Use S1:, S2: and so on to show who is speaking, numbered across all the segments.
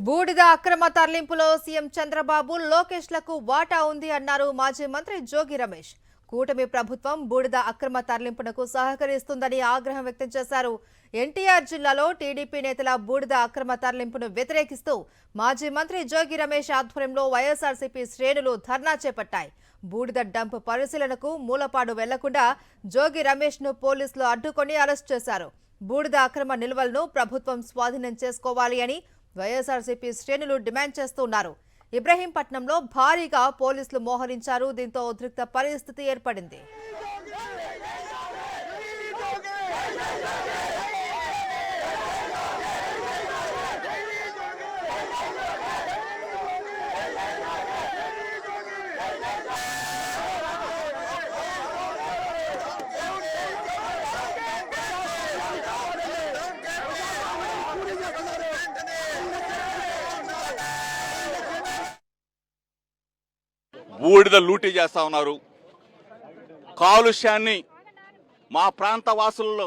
S1: బూడిద అక్రమ తరలింపులో సీఎం చంద్రబాబు లోకేష్లకు వాటా ఉంది అన్నారు మాజీ మంత్రి జోగి రమేష్. కూటమి ప్రభుత్వం బూడిద అక్రమ తరలింపునకు సహకరిస్తుందని ఆగ్రహం వ్యక్తం చేశారు. ఎన్టీఆర్ జిల్లాలో టీడీపీ నేతల బూడిద అక్రమ తరలింపును వ్యతిరేకిస్తూ మాజీ మంత్రి జోగి రమేష్ ఆధ్వర్యంలో వైఎస్ఆర్సీపీ శ్రేణులు ధర్నా చేపట్టాయి. బూడిద డంప్ పరిశీలనకు మూలపాడు వెళ్లకుండా జోగి రమేష్ ను పోలీసులు అడ్డుకొని అరెస్ట్ చేశారు. బూడిద అక్రమ నిల్వలను ప్రభుత్వం స్వాధీనం చేసుకోవాలి అని వైఎస్ఆర్సీపీ శ్రేణులు డిమాండ్ చేస్తున్నారు. ఇబ్రహీంపట్నంలో భారీగా పోలీసులు మోహరించారు. దీంతో ఉద్రిక్త పరిస్థితి ఏర్పడింది.
S2: బూడిద లూటీ చేస్తా ఉన్నారు. కాలుష్యాన్ని మా ప్రాంత వాసుల్లో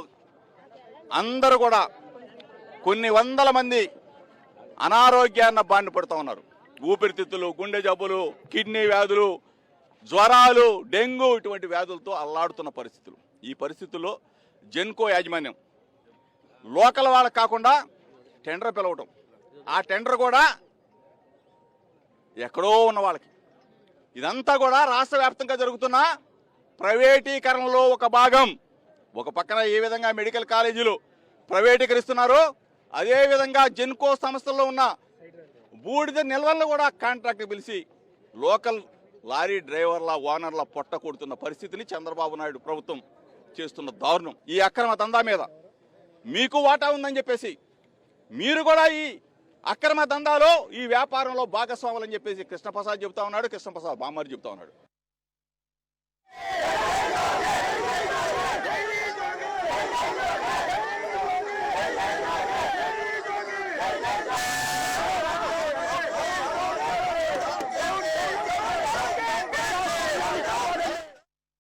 S2: అందరూ కూడా కొన్ని వందల మంది అనారోగ్యాన్ని బారిన పడుతూ ఉన్నారు. ఊపిరితిత్తులు, గుండె జబ్బులు, కిడ్నీ వ్యాధులు, జ్వరాలు, డెంగ్యూ ఇటువంటి వ్యాధులతో అల్లాడుతున్న పరిస్థితులు. ఈ పరిస్థితుల్లో జెన్కో యాజమాన్యం లోకల్ వాళ్ళకి కాకుండా టెండర్ పిలవటం, ఆ టెండర్ కూడా ఎక్కడో ఉన్న వాళ్ళకి. ఇదంతా కూడా రాష్ట్ర వ్యాప్తంగా జరుగుతున్న ప్రైవేటీకరణలో ఒక భాగం. ఒక పక్కన ఏ విధంగా మెడికల్ కాలేజీలు ప్రైవేటీకరిస్తున్నారో అదేవిధంగా జెన్కో సంస్థల్లో ఉన్న బూడిద నిల్వలను కూడా కాంట్రాక్ట్ పిలిచి లోకల్ లారీ డ్రైవర్ల, ఓనర్ల పొట్ట కొడుతున్న పరిస్థితిని చంద్రబాబు నాయుడు ప్రభుత్వం చేస్తున్న దారుణం. ఈ అక్రమ దందా మీద మీకు వాటా ఉందని చెప్పేసి మీరు కూడా ఈ అక్రమ దందాలో, ఈ వ్యాపారంలో భాగస్వాములని చెప్పేసి కృష్ణప్రసాద్ చెబుతా ఉన్నాడు, కృష్ణప్రసాద్ బామ్మారి చెబుతా ఉన్నాడు.